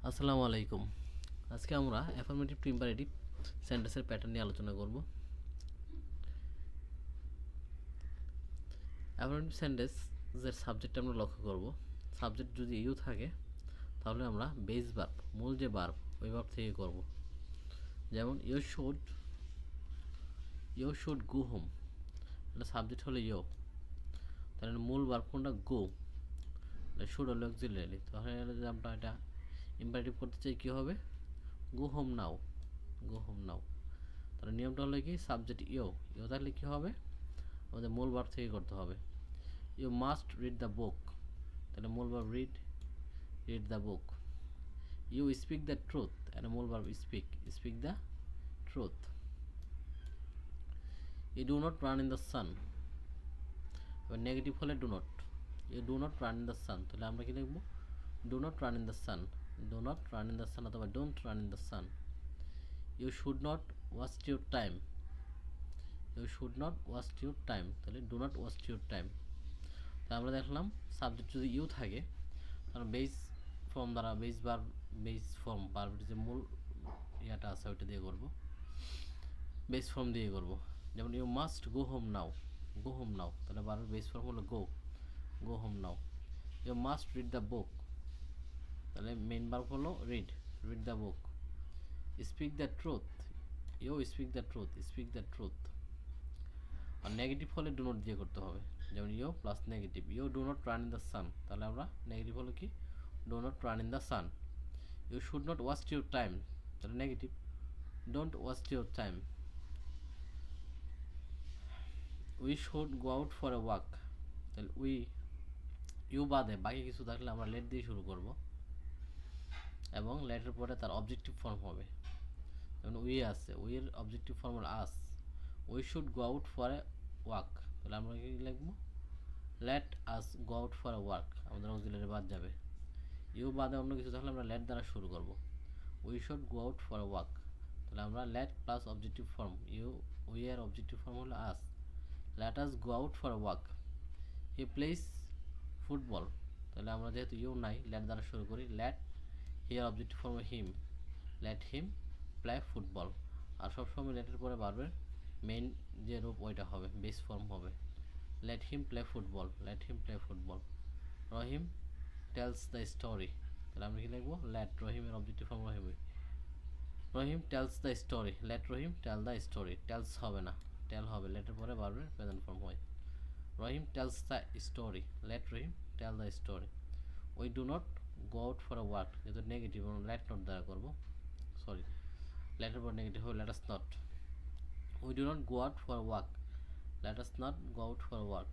আসসালামু আলাইকুম। আজকে আমরা অ্যাফার্মেটিভ টু ইম্পারেটিভ সেন্টেন্সের প্যাটার্ন নিয়ে আলোচনা করব। অ্যাফার্মেটিভ সেন্টেন্সের সাবজেক্ট আমরা লক্ষ্য করব। সাবজেক্ট যদি ইউ থাকে তাহলে আমরা বেস ভার্ব, মূল যে ভার্ব ওই ভার্ব থেকে করব। যেমন ইউ শুড গো হোম, এটা সাবজেক্ট হলো ইউ, তাহলে মূল ভার্ব কোনটা? গো। শুড হলো অক্সিলারি, তাহলে যদি আমরা এটা ইম্পারেটিভ করতে চাই কী হবে? গো home now, go home now. তাহলে নিয়মটা হলো কি, সাবজেক্ট ইউ থাকলে কী হবে? আমাদের মূল ভার্ব থেকে করতে হবে। You must read the book, তাহলে মূল verb read the book. You speak the truth, এটা মূল verb speak the truth. You do not run in the sun, এবার নেগেটিভ হলে do not. You do not run in the sun, তাহলে আমরা কি লিখবো? Do not run in the sun, do not run in the sun অথবা don't run in the sun. You should not waste your time, you should not waste your time, তাহলে do not waste your time. তাই আমরা দেখলাম subject যদি you থাকে তাহলে base form দ্বারা base form ভার্বের যে মূল ইয়াটা আছে ওইটা দিয়ে করব, বেস ফর্ম দিয়ে করব। যেমন you must go home now, go home now, তাহলে ভার্বের বেস ফর্ম হলো go home now. You must read the book, তাহলে মেইন ভার্ব হলো read the book. Speak the truth, you speak the truth. আর negative হলে do not দিয়ে করতে হবে। যেমন you plus negative, you do not run in the sun, তাহলে আমরা নেগেটিভ হলো কি? Do not run in the sun. You should not waste your time, তাহলে negative don't waste your time. We should go out for a walk, তাহলে you বাদে বাকি কিছু থাকলে আমরা লেট দিয়ে শুরু করব এবং লেটের পরে তার অবজেক্টিভ ফর্ম হবে। যেমন আছে, এর অবজেক্টিভ ফর্ম হলো us. We should go out for a walk, তাহলে আমরা কি লিখবো? Let us go out for a walk, আমাদের অক্সিলারি বাদ যাবে। ইউ বাদে অন্য কিছু থাকলে আমরা লেট দ্বারা শুরু করব। We should go out for a walk, তাহলে আমরা লেট প্লাস অবজেক্টিভ ফর্ম, এর অবজেক্টিভ ফর্ম হলো us. Let us go out for a walk. He plays football, তাহলে আমরা যেহেতু ইউ নাই লেট দ্বারা শুরু করি, let here objective form him, let him play football. আর সবসময় লেটের পরে ভার্বের মেইন যে রূপ ওইটা হবে, বেস ফর্ম হবে। Let him play football, let him play football. Rahim tells the story, তাহলে আমরা কি লিখবো? লেট রহিমের objective form Rahim tells the story, let Rahim tell the story. Tells হবে না, টেল হবে, লেটের পরে ভার্বের প্রেজেন্ট ফর্ম হয়। Rahim tells the story, let Rahim tell the story. We do not go out for a walk, যেহেতু নেগেটিভ লেট নট দ্বারা করবো, সরি লেটের পর নেগেটিভ হবে let us not. We do not go out for walk, let us not go out for walk.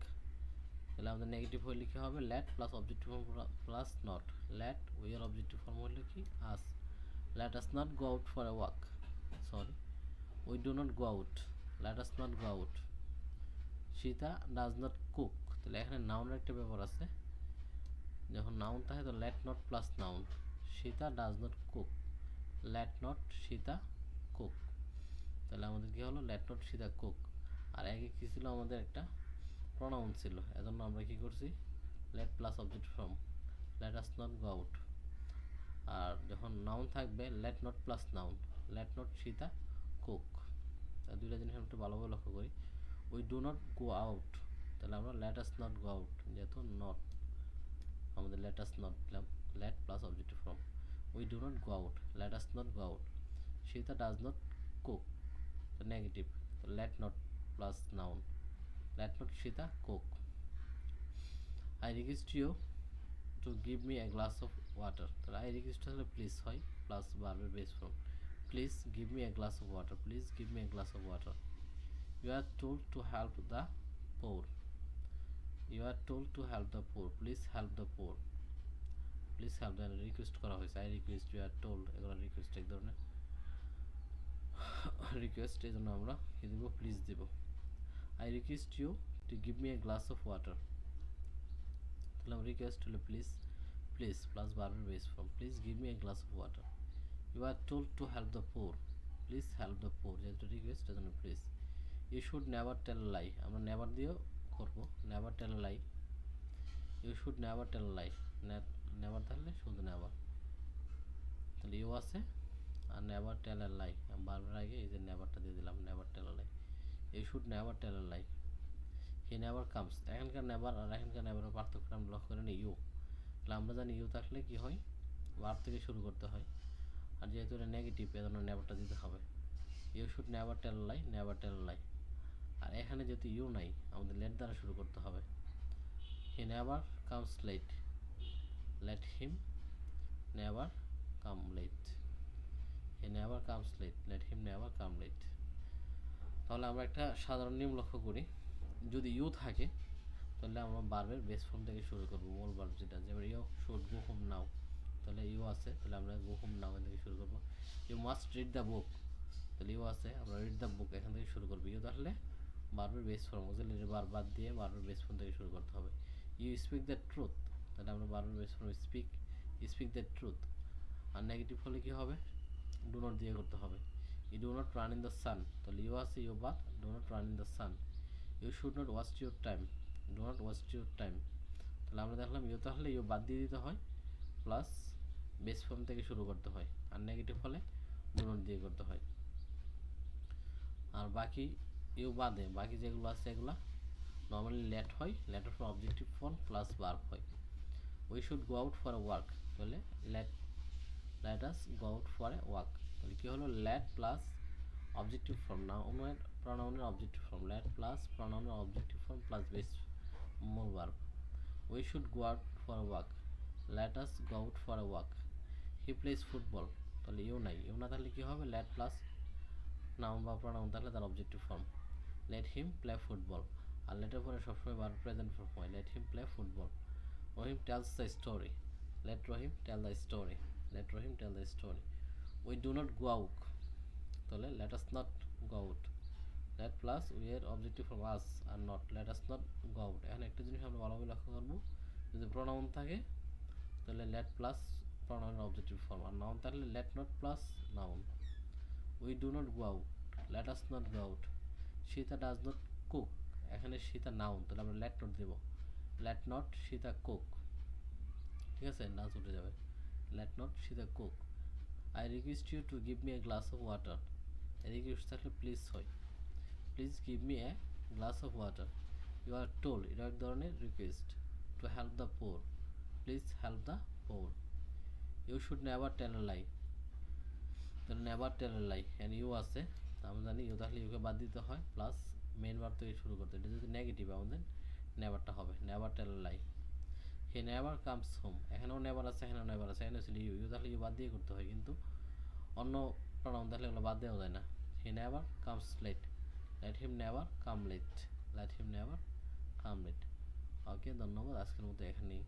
তাহলে আমাদের negative হয়ে লিখে হবে let plus objective form plus not. Let এর অবজেক্টিভ ফর্ম হলে কি? Us. Let us not go out for a walk, sorry we do not go out, let us not go out. Sita does not cook, তাহলে এখানে নাউনের একটা ব্যাপার আছে, যখন নাউন থাকে তো let not plus noun. Sita does not cook, let not Sita cook, তাহলে আমাদের কি হলো? Let not Sita cook. আর আগে কি ছিল? আমাদের একটা প্রোনাউন ছিল, এজন্য আমরা কি করছি? Let plus object form, let us not go out. আর যখন নাউন থাকবে let not plus noun, let not Sita cook. দুইটা জিনিস আমরা একটু ভালোভাবে লক্ষ্য করি। We do not go out, তাহলে আমরা let us not go out, যেহেতু নট আমাদের লেট আস নট দিলাম, let plus objective form. We do not go out, let us not go out. Sita does not cook, negative, let not plus noun, let not Sita cook. I request you to give me a glass of water, তাহলে I request হলে please হয় plus ভার্বের base form. Please give me a glass of water, please give me a glass of water. You are told to help the poor, you are told to help the poor, please help the poor. Please help the request করা হয়েছে, I request, you are told, এগুলো request এক ধরনের request, এই জন্য আমরা কি দেবো? প্লিজ দেব। I request you to give me a glass of water, তাহলে আমরা রিকোয়েস্ট হলে প্লিজ, প্লিজ প্লাস ভার্বের base form, please give me a glass of water. You are told to help the poor, please help the poor, যেহেতু request এজন্য please. You should never tell lie, আমরা never দিয়েও করবো, never tell lie. You should never tell lie, never থাকলে শুধু never. তাহলে you আছে আর never tell a লাই, বারবার আগে এই যে নেভারটা দিয়ে দিলাম, never tell a lie. You should never tell a lie. He never comes, এখানকার নেভার আর এখানকার নেভারের পার্থক্য আমরা লক্ষ্য করে নিই ইউ। তাহলে আমরা জানি ইউ থাকলে কি হয়, ভার্ব থেকে শুরু করতে হয়, আর যেহেতু এটা নেগেটিভ এজন্য নেভারটা দিতে হবে। You should never tell lie, never tell lie. আর এখানে যেহেতু ইউ নাই আমাদের লেট দ্বারা শুরু করতে হবে। He never comes late, let him never come late. He never comes late, let him never come late. তাহলে আমরা একটা সাধারণ নিয়ম লক্ষ্য করি, যদি ইউ থাকে তাহলে আমরা ভার্বের বেস ফর্ম থেকে শুরু করবো, মূল ভার্ব যেটা, যেমন you should go home now, তাহলে ইউ আছে তাহলে আমরা গো হোম নাও এখান থেকে শুরু করবো। You must read the book, তাহলে ইউ আছে আমরা রিড দ্য বুক এখান থেকে শুরু করবো। ইউ তাহলে ভার্বের বেস ফর্ম, অক্সিলারি ভার্ব বাদ দিয়ে ভার্বের বেস ফর্ম থেকে শুরু করতে হবে। ইউ স্পিক দ্য ট্রুথ, তাহলে আমরা ভার্বের base form speak, speak the truth. আর নেগেটিভ হলে কি হবে, ডু নট দিয়ে করতে হবে। You do not run in the sun, তাহলে ইউ আছে ইউ বাদ do not run in the sun. You should not waste your time, do not waste your time. তাহলে আমরা দেখলাম ইউ তাহলে ইউ বাদ দিয়ে দিতে হয়, প্লাস বেস ফর্ম থেকে শুরু করতে হয়, আর নেগেটিভ হলে ডু নট দিয়ে করতে হয়। আর বাকি ইউ বাদে বাকি যেগুলো আছে এগুলো নর্মালি লেট হয়, লেটের পর অবজেক্টিভ ফর্ম প্লাস ভার্ব হয়। We should go out for a work, তাহলে let, let us go out for a work, তাহলে কী হলো, লেট প্লাস অবজেক্টিভ ফর্ম, নাউনের প্রনাউনের অবজেক্টিভ ফর্ম, লেট প্লাস প্রনাউনের অবজেক্টিভ ফর্ম প্লাস বেস মূল verb. We should go out for a work, let us go out for a work. He plays football, তাহলে you নাই, you না তাহলে কী হবে, লেট প্লাস নাউন বা pronoun থাকলে তার objective form, let him play football. আর লেটের পরে সবসময় ভার্ব প্রেজেন্ট ফর্ম হয়, let him play football. Rahim tells the story, let Rahim tell the story, let Rahim tell the story. We do not go out, তাহলে let us not go out, let plus we এর objective form us আর not, let us not go out. এখানে একটা জিনিস আমরা ভালোভাবে লক্ষ্য করবো, যদি প্রনাউন থাকে তাহলে লেট প্লাস প্রনাউনের অবজেক্টিভ ফর্ম, আর নাউন থাকলে let not plus noun. We do not go out, let us not go out. Sita does not cook, এখানে সীতা নাউন তাহলে আমরা লেট নট দেব, লেট নট সীতা কুক, ঠিক আছে, না উঠে যাবে, let not Sita cook. I request you to give me a glass of water, request থাকলে প্লিজ হয়, please give me a glass of water. You are told, এটা এক ধরনের request, to help the poor, please help the poor. You should never tell a lie, তাহলে never tell a lie, and you আছে আমরা জানি you থাকলে UK বাদ দিতে হয়, প্লাস মেন ভার্ব থেকে শুরু করতে, এটা যদি নেগেটিভ আমাদের নেভারটা হবে, never tell a lie. He never comes home, এখানেও নেভার আছে এখানেও নেভার আছে, এখানে ছিল ইউ, ইউ তাহলে ইউ বাদ দিয়ে করতে হয়, কিন্তু অন্য প্রনাউন থাকলে এগুলো বাদ দেওয়া যায় না। He never comes late, let him never come late, let him never come late. Okay, ধন্যবাদ, আজকের মতো এখানেই